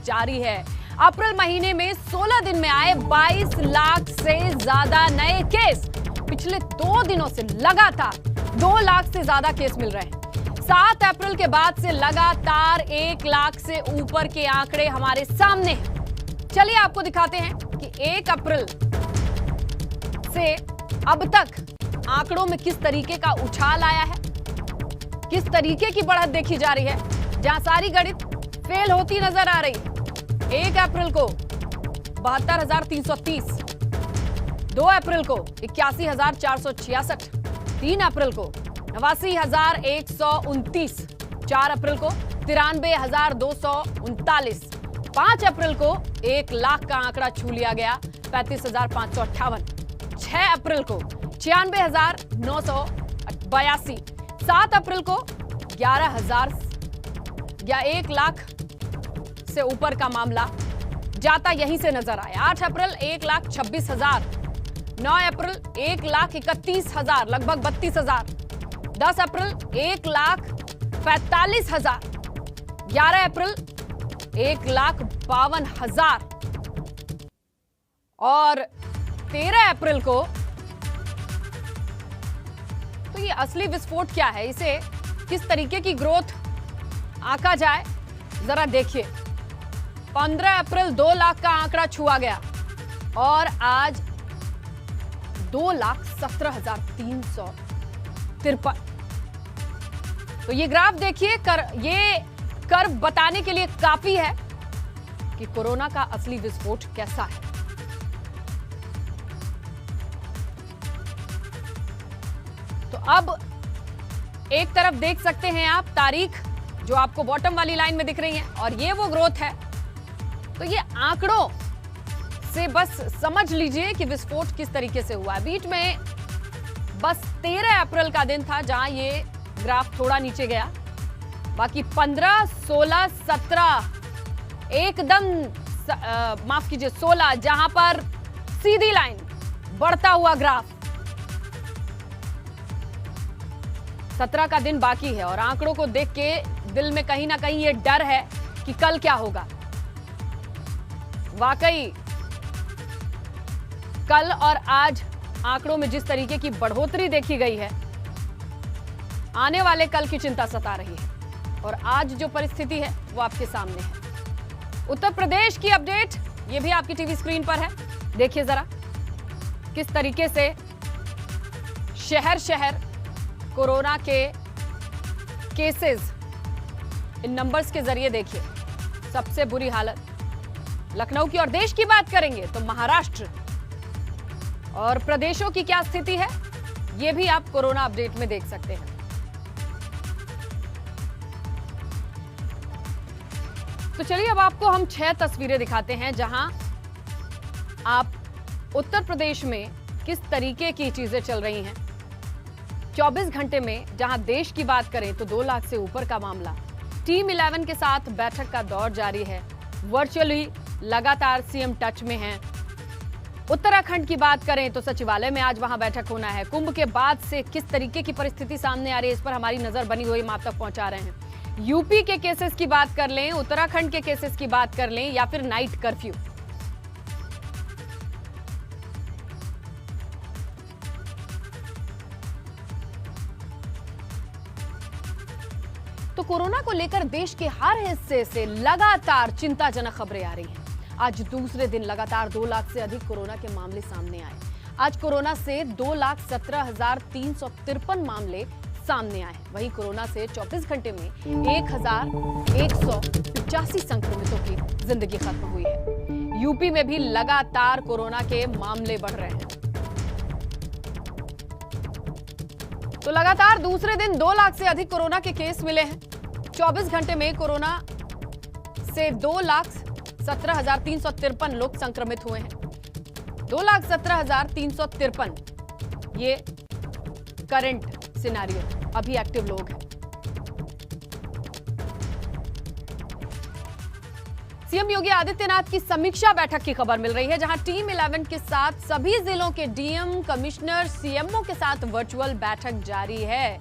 जारी है। अप्रैल महीने में 16 दिन में आए 22 लाख से ज्यादा नए केस। पिछले 2 दिनों से लगातार 2 लाख से ज्यादा केस मिल रहे हैं। 7 अप्रैल के बाद से लगातार 1 लाख से ऊपर के आंकड़े हमारे सामने हैं। चलिए आपको दिखाते हैं कि 1 अप्रैल से अब तक आंकड़ों में किस तरीके का उछाल आया है, किस तरीके की बढ़त देखी जा रही है, जहां सारी गणित फेल होती नजर आ रही है। 1 अप्रैल को 72,330, 2 अप्रैल को 81,466, 3 अप्रैल को 89,129, 4 अप्रैल को 93,239, 5 अप्रैल को 1 लाख का आंकड़ा छू लिया गया 35,558, 6 अप्रैल को 96,982, 7 अप्रैल को 11,000 या 1 लाख से ऊपर का मामला जाता यहीं से नजर आया। 8 अप्रैल 1,26,000, 9 अप्रैल 1,31,000, लगभग 32,000, 10 अप्रैल 1,45,000, 11 अप्रैल 1,52,000 और 13 अप्रैल को तो ये असली विस्फोट क्या है, इसे किस तरीके की ग्रोथ आंका जाए जरा देखिए। 15 अप्रैल 2 लाख का आंकड़ा छुआ गया और आज 2,17,353। तो ये ग्राफ देखिए, ये कर्व बताने के लिए काफी है कि कोरोना का असली विस्फोट कैसा है। तो अब एक तरफ देख सकते हैं आप तारीख जो आपको बॉटम वाली लाइन में दिख रही है और ये वो ग्रोथ है। तो ये आंकड़ों से बस समझ लीजिए कि विस्फोट किस तरीके से हुआ है। बीच में बस 13 अप्रैल का दिन था जहां ये ग्राफ थोड़ा नीचे गया, बाकी 15, 16, 17 एकदम माफ कीजिए 16 जहां पर सीधी लाइन बढ़ता हुआ ग्राफ। 17 का दिन बाकी है और आंकड़ों को देख के दिल में कहीं ना कहीं ये डर है कि कल क्या होगा। वाकई कल और आज आंकड़ों में जिस तरीके की बढ़ोतरी देखी गई है, आने वाले कल की चिंता सता रही है और आज जो परिस्थिति है वो आपके सामने है। उत्तर प्रदेश की अपडेट ये भी आपकी टीवी स्क्रीन पर है। देखिए जरा किस तरीके से शहर शहर कोरोना के केसेस इन नंबर्स के जरिए देखिए। सबसे बुरी हालत लखनऊ की और देश की बात करेंगे तो महाराष्ट्र और प्रदेशों की क्या स्थिति है ये भी आप कोरोना अपडेट में देख सकते हैं। तो चलिए अब आपको हम 6 तस्वीरें दिखाते हैं जहां आप उत्तर प्रदेश में किस तरीके की चीजें चल रही हैं। 24 घंटे में जहां देश की बात करें तो 2 लाख से ऊपर का मामला। टीम 11 के साथ बैठक का दौर जारी है। वर्चुअली लगातार सीएम टच में हैं। उत्तराखंड की बात करें तो सचिवालय में आज वहां बैठक होना है। कुंभ के बाद से किस तरीके की परिस्थिति सामने आ रही है इस पर हमारी नजर बनी हुई, हम आप तक पहुंचा रहे हैं। यूपी के केसेस की बात कर लें, उत्तराखंड के केसेस की बात कर लें या फिर नाइट कर्फ्यू। तो कोरोना को लेकर देश के हर हिस्से से लगातार चिंताजनक खबरें आ रही हैं। आज दूसरे दिन लगातार 2 लाख से अधिक कोरोना के मामले सामने आए। आज कोरोना से 2,17,353 मामले सामने आए। वहीं कोरोना से 24 घंटे में 1,185 संक्रमितों की जिंदगी खत्म हुई है। यूपी में भी लगातार कोरोना के मामले बढ़ रहे हैं। तो लगातार दूसरे दिन 2 लाख से अधिक कोरोना के केस मिले हैं। 24 घंटे में कोरोना से 2,17,353 लोग संक्रमित हुए हैं। 2,17,353 ये करंट सिनेरियो, अभी एक्टिव लोग हैं। सीएम योगी आदित्यनाथ की समीक्षा बैठक की खबर मिल रही है, जहां टीम 11 के साथ सभी जिलों के डीएम, कमिश्नर, सीएमओ के साथ वर्चुअल बैठक जारी है।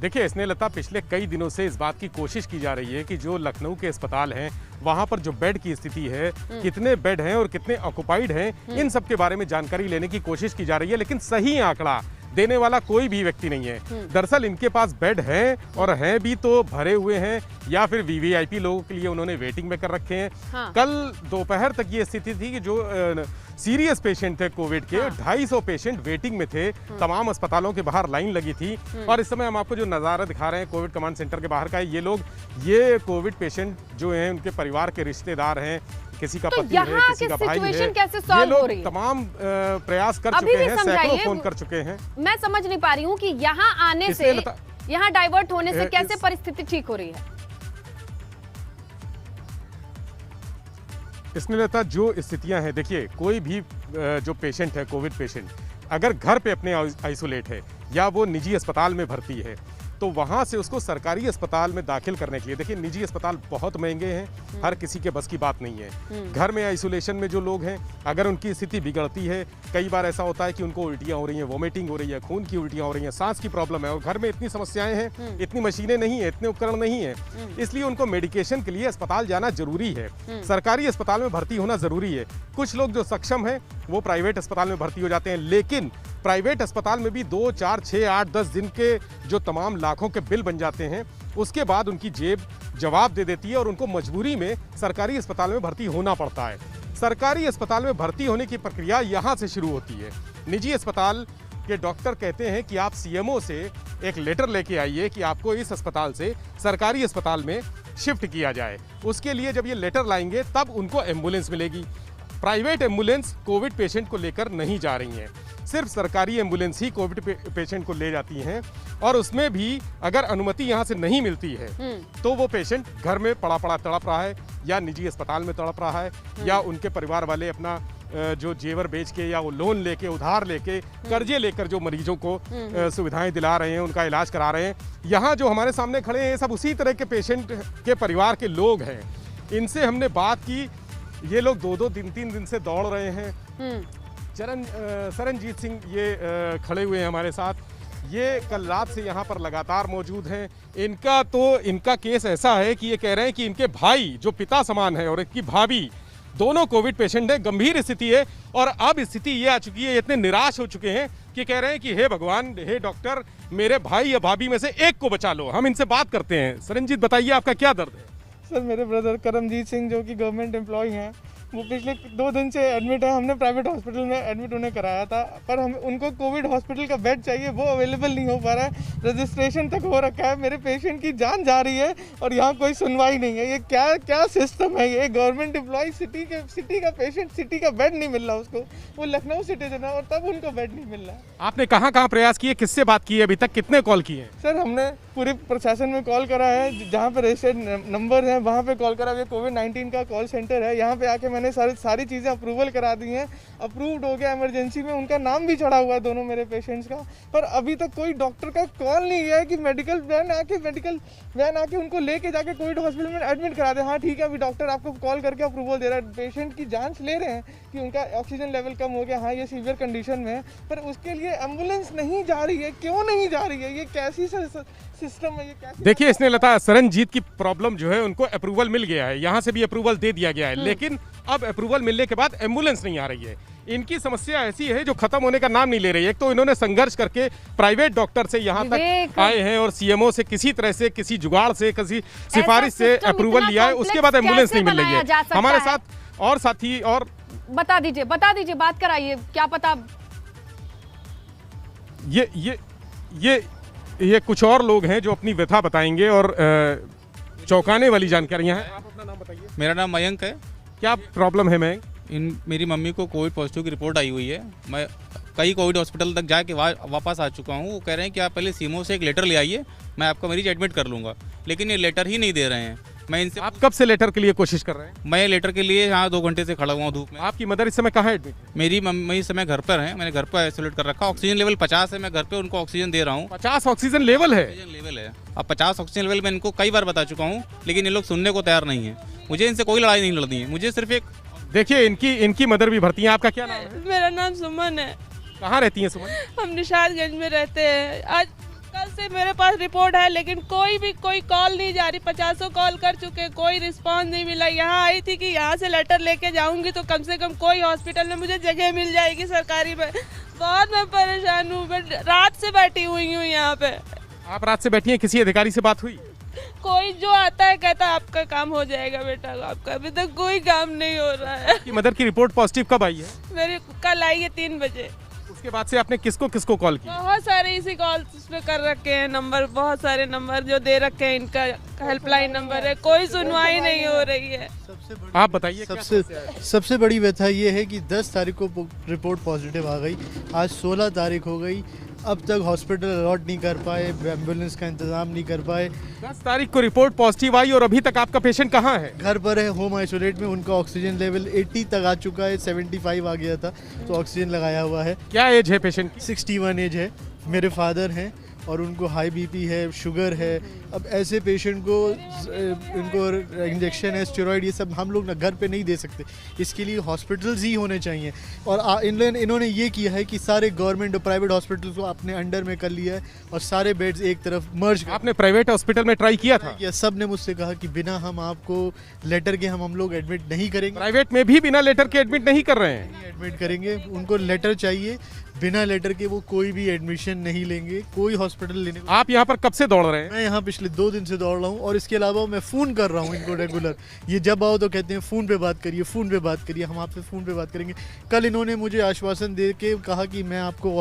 देखिए स्नेहलता, पिछले कई दिनों से इस बात की कोशिश की जा रही है कि जो लखनऊ के अस्पताल हैं वहां पर जो बेड की स्थिति है, कितने बेड हैं और कितने ऑक्युपाइड हैं, इन सब के बारे में जानकारी लेने की कोशिश की जा रही है, लेकिन सही आंकड़ा देने वाला कोई भी व्यक्ति नहीं है। दरअसल इनके पास बेड हैं और हैं भी तो भरे हुए हैं या फिर वीवीआईपी लोगों के लिए उन्होंने वेटिंग में कर रखे हैं। हाँ। कल दोपहर तक ये स्थिति थी कि जो सीरियस पेशेंट थे कोविड के, 250 पेशेंट वेटिंग में थे, तमाम अस्पतालों के बाहर लाइन लगी थी। और इस समय हम आपको जो नज़ारा दिखा रहे हैं कोविड कमांड सेंटर के बाहर का, ये कोविड पेशेंट जो हैं उनके परिवार के रिश्तेदार हैं, किसी का पति है, किसी का भाई है, ये लोग तमाम प्रयास कर चुके हैं, सैकड़ों फोन कर चुके हैं। मैं समझ नहीं पा रही हूँ कि यहाँ आने से, यहाँ डाइवर्ट होने से कैसे परिस्थिति ठीक हो रही है। स्नेहलता, जो स्थितियां हैं, देखिए कोई भी जो पेशेंट है, कोविड पेशेंट, अगर घर पे अपने आइसोलेट है या वो निजी अस्पताल में भर्ती है, तो वहाँ से उसको सरकारी अस्पताल में दाखिल करने के लिए, देखिए निजी अस्पताल बहुत महंगे हैं, हर किसी के बस की बात नहीं है। घर में आइसोलेशन में जो लोग हैं, अगर उनकी स्थिति बिगड़ती है, कई बार ऐसा होता है कि उनको उल्टियाँ हो रही हैं, वोमिटिंग हो रही है, खून की उल्टियाँ हो रही हैं, सांस की प्रॉब्लम है और घर में इतनी समस्याएं हैं, इतनी मशीनें नहीं है, इतने उपकरण नहीं है, इसलिए उनको मेडिकेशन के लिए अस्पताल जाना जरूरी है, सरकारी अस्पताल में भर्ती होना जरूरी है। कुछ लोग जो सक्षम हैं वो प्राइवेट अस्पताल में भर्ती हो जाते हैं, लेकिन प्राइवेट अस्पताल में भी 2, 4, 6, 8, 10 दिन के जो तमाम लाखों के बिल बन जाते हैं, उसके बाद उनकी जेब जवाब दे देती है और उनको मजबूरी में सरकारी अस्पताल में भर्ती होना पड़ता है। सरकारी अस्पताल में भर्ती होने की प्रक्रिया यहाँ से शुरू होती है। निजी अस्पताल के डॉक्टर कहते हैं कि आप सीएमओ से एक लेटर लेके आइए कि आपको इस अस्पताल से सरकारी अस्पताल में शिफ्ट किया जाए। उसके लिए जब ये लेटर लाएंगे तब उनको एम्बुलेंस मिलेगी। प्राइवेट एम्बुलेंस कोविड पेशेंट को लेकर नहीं जा रही हैं, सिर्फ सरकारी एम्बुलेंस ही कोविड पेशेंट को ले जाती हैं, और उसमें भी अगर अनुमति यहाँ से नहीं मिलती है तो वो पेशेंट घर में पड़ा पड़ा तड़प रहा है या निजी अस्पताल में तड़प रहा है, या उनके परिवार वाले अपना जो जेवर बेच के या वो लोन लेके, उधार लेके, कर्जे लेकर जो मरीजों को सुविधाएं दिला रहे हैं, उनका इलाज करा रहे हैं। यहाँ जो हमारे सामने खड़े हैं, ये सब उसी तरह के पेशेंट के परिवार के लोग हैं। इनसे हमने बात की, ये लोग 2-2, 3-3 दिन से दौड़ रहे हैं। शरणजीत सिंह ये खड़े हुए हैं हमारे साथ, ये कल रात से यहाँ पर लगातार मौजूद हैं। इनका केस ऐसा है कि ये कह रहे हैं कि इनके भाई जो पिता समान है और इनकी भाभी दोनों कोविड पेशेंट हैं, गंभीर स्थिति है, और अब स्थिति ये आ चुकी है, इतने निराश हो चुके हैं कि कह रहे हैं कि हे भगवान, हे डॉक्टर, मेरे भाई या भाभी में से एक को बचा लो। हम इनसे बात करते हैं। शरणजीत, बताइए आपका क्या दर्द है? सर, मेरे ब्रदर करमजीत सिंह जो कि गवर्नमेंट एम्प्लॉय हैं, वो पिछले 2 दिन से एडमिट है। हमने प्राइवेट हॉस्पिटल में एडमिट उन्हें कराया था, पर हम उनको कोविड हॉस्पिटल का बेड चाहिए, वो अवेलेबल नहीं हो पा रहा है। रजिस्ट्रेशन तक हो रखा है, मेरे पेशेंट की जान जा रही है और यहाँ कोई सुनवाई नहीं है। ये क्या सिस्टम है? ये गवर्नमेंट एम्प्लॉय, सिटी का पेशेंट, सिटी का बेड नहीं मिल रहा उसको, वो लखनऊ सिटीजन है और तब उनको बेड नहीं मिल रहा है। आपने कहाँ प्रयास किए, किससे बात की है अभी तक, कितने कॉल किए हैं? सर, हमने पूरे प्रशासन में कॉल करा है, जहाँ पे रजिस्टर्ड नंबर है वहाँ पे कॉल करा। ये कोविड-19 का कॉल सेंटर है, यहाँ पे आके मैंने सारी चीज़ें अप्रूवल करा दी हैं, अप्रूव्ड हो गया। इमरजेंसी में उनका नाम भी चढ़ा हुआ है दोनों मेरे पेशेंट्स का, पर अभी तक कोई डॉक्टर का कॉल नहीं गया है कि मेडिकल वैन आके उनको लेके जाके कोविड हॉस्पिटल में एडमिट करा दे। हाँ ठीक है, अभी डॉक्टर आपको कॉल करके अप्रूवल दे रहा है, पेशेंट की जांच ले रहे हैं कि उनका ऑक्सीजन लेवल कम हो गया, हाँ ये सीवियर कंडीशन में है, पर उसके लिए एम्बुलेंस नहीं जा रही है। क्यों नहीं जा रही है? ये कैसी सिस्टम है? ये कैसी? देखिए स्नेहलता, शरणजीत की प्रॉब्लम जो है, उनको अप्रूवल मिल गया है, यहाँ से भी अप्रूवल दे दिया गया है, लेकिन अब अप्रूवल मिलने के बाद एम्बुलेंस नहीं आ रही है। इनकी समस्या ऐसी है जो खत्म होने का नाम नहीं ले रही है। एक तो इन्होंने संघर्ष करके प्राइवेट डॉक्टर से यहाँ तक आए हैं और सीएमओ से किसी तरह से, किसी जुगाड़ से, किसी सिफारिश से अप्रूवल लिया है, उसके बाद एम्बुलेंस नहीं मिल रही है। हमारे साथ और साथी और बता दीजिए, बात कराइए, क्या पता। ये कुछ और लोग हैं जो अपनी व्यथा बताएंगे और चौंकाने वाली जानकारियां हैं। आप अपना नाम बताइए। मेरा नाम मयंक है। क्या प्रॉब्लम है मयंक? मेरी मम्मी को कोविड पॉजिटिव की रिपोर्ट आई हुई है। मैं कई कोविड हॉस्पिटल तक जाके वापस आ चुका हूँ। वो कह रहे हैं कि आप पहले सीएमओ से एक लेटर ले आइए, मैं आपका मरीज एडमिट कर लूँगा, लेकिन ये लेटर ही नहीं दे रहे हैं। मैं इनसे आप कब से लेटर के लिए कोशिश कर रहे हैं? मैं लेटर के लिए यहाँ 2 घंटे से खड़ा हुआ हूँ धूप में। आपकी मदर इस समय कहाँ है एडमिट? मेरी मम्मी इस समय घर पर है, मैंने घर पर आइसोलेट कर रखा। ऑक्सीजन लेवल 50 है, मैं घर पे उनको ऑक्सीजन दे रहा हूँ। 50 ऑक्सीजन लेवल है? ऑक्सीजन लेवल है। अब 50 ऑक्सीजन लेवल मैं इनको कई बार बता चुका हूँ, लेकिन ये लोग सुनने को तैयार नहीं है। मुझे इनसे कोई लड़ाई नहीं लड़नी है, मुझे सिर्फ एक। देखिए इनकी मदर भी भर्ती है। आपका क्या नाम है? मेरा नाम सुमन है। कहाँ रहती हैं सुमन? हम निशादगंज में रहते हैं। आज कल से मेरे पास रिपोर्ट है, लेकिन कोई कॉल नहीं जा रही। 50 कॉल कर चुके, कोई रिस्पांस नहीं मिला। यहाँ आई थी कि यहाँ से लेटर लेके जाऊंगी तो कम से कम कोई हॉस्पिटल में मुझे जगह मिल जाएगी सरकारी में। बहुत मैं परेशान हूँ, मैं रात से बैठी हुई हूँ यहाँ पे। आप रात से बैठी हैं, किसी अधिकारी से बात हुई? कोई जो आता है कहता है आपका काम हो जाएगा बेटा, आपका अभी तक कोई काम नहीं हो रहा है। कि मदर की रिपोर्ट पॉजिटिव कब आई है? मेरी कल आई है 3 बजे। उसके बाद से आपने किसको किसको कॉल की? बहुत सारे इसी कॉल पे कर रखे हैं नंबर, बहुत सारे नंबर जो दे रखे हैं, इनका हेल्पलाइन नंबर है, कोई सुनवाई नहीं हो रही है। आप बताइए। सबसे बड़ी व्यथा ये है कि 10 तारीख को रिपोर्ट पॉजिटिव आ गई, आज 16 तारीख हो गई, अब तक हॉस्पिटल अलॉट नहीं कर पाए, एम्बुलेंस का इंतजाम नहीं कर पाए। 10 तारीख को रिपोर्ट पॉजिटिव आई और अभी तक आपका पेशेंट कहाँ है? घर पर है, होम आइसोलेट में। उनका ऑक्सीजन लेवल 80 तक आ चुका है, 75 आ गया था तो ऑक्सीजन लगाया हुआ है। क्या एज है पेशेंट की? 61 एज है। मेरे फादर हैं और उनको हाई बीपी है, शुगर है। अब ऐसे पेशेंट को इनको इंजेक्शन है, स्टेरॉइड, ये सब हम लोग ना घर पे नहीं दे सकते। इसके लिए हॉस्पिटल्स ही होने चाहिए। और इन्होंने ये किया है कि सारे गवर्नमेंट और प्राइवेट हॉस्पिटल्स को अपने अंडर में कर लिया है और सारे बेड्स एक तरफ मर्ज। आपने प्राइवेट हॉस्पिटल में ट्राई किया था? सब ने मुझसे कहा कि बिना हम आपको लेटर के हम लोग एडमिट नहीं करेंगे। प्राइवेट में भी बिना लेटर के एडमिट नहीं कर रहे हैं? एडमिट करेंगे, उनको लेटर चाहिए। बिना लेटर के वो कोई भी एडमिशन नहीं लेंगे, कोई हॉस्पिटल लेने। आप यहाँ पर कब से दौड़ रहे हैं? मैं यहाँ पिछले 2 दिन से दौड़ रहा हूँ और इसके अलावा मैं फ़ोन कर रहा हूँ इनको रेगुलर। ये जब आओ तो कहते हैं फ़ोन पे बात करिए, फ़ोन पे बात करिए, हम आपसे फ़ोन पे बात करेंगे। कल इन्होंने मुझे आश्वासन दे के कहा कि मैं आपको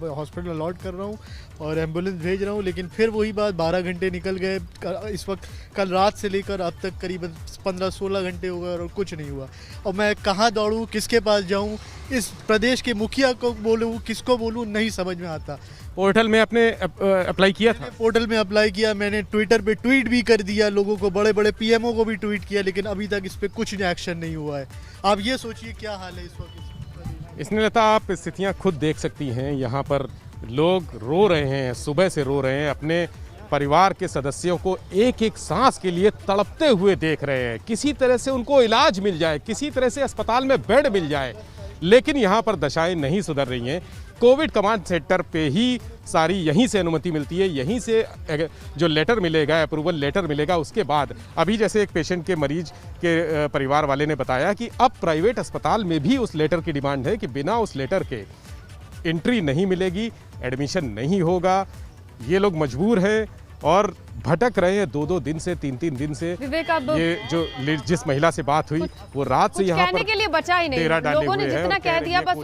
हॉस्पिटल अलॉट कर रहा हूँ और एम्बुलेंस भेज रहा हूँ, लेकिन फिर वही बात, 12 घंटे निकल गए। इस वक्त कल रात से लेकर अब तक करीबन 15-16 घंटे हो गए और कुछ नहीं हुआ। और मैं कहाँ दौड़ूँ, किसके पास जाऊँ, इस प्रदेश के मुखिया को बोलूँ, किसको बोलूँ, नहीं समझ में आता। पोर्टल में आपने अप्लाई किया था? पोर्टल में अप्लाई किया, मैंने ट्विटर पे ट्वीट भी कर दिया, लोगों को, बड़े बड़े पीएमओ को भी ट्वीट किया, लेकिन अभी तक इस पर कुछ एक्शन नहीं हुआ है। आप ये सोचिए क्या हाल है इस वक्त। स्नेहलता, आप स्थितियाँ खुद देख सकती हैं। यहाँ पर लोग रो रहे हैं, सुबह से रो रहे हैं, अपने परिवार के सदस्यों को एक एक सांस के लिए तड़पते हुए देख रहे हैं। किसी तरह से उनको इलाज मिल जाए, किसी तरह से अस्पताल में बेड मिल जाए, लेकिन यहाँ पर दशाएं नहीं सुधर रही हैं। कोविड कमांड सेंटर पे ही सारी यहीं से अनुमति मिलती है, यहीं से जो लेटर मिलेगा, अप्रूवल लेटर मिलेगा, उसके बाद अभी जैसे एक पेशेंट के मरीज के परिवार वाले ने बताया कि अब प्राइवेट अस्पताल में भी उस लेटर की डिमांड है कि बिना उस लेटर के एंट्री नहीं मिलेगी, एडमिशन नहीं होगा। ये लोग मजबूर हैं और भटक रहे हैं 2-2 दिन से, 3-3 दिन से। विवेक, अब ये जो जिस महिला से बात हुई वो रात से यहाँ कहने के लिए बचा ही नहीं, लोगों ने जितना कह दिया बस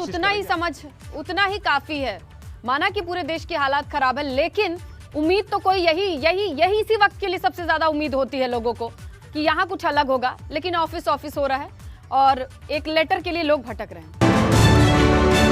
उतना ही काफी है। माना कि पूरे देश की हालात खराब है, लेकिन उम्मीद तो कोई यही इसी वक्त के लिए सबसे ज्यादा उम्मीद होती है लोगों को कि यहाँ कुछ अलग होगा, लेकिन ऑफिस हो रहा है और एक लेटर के लिए लोग भटक रहे हैं।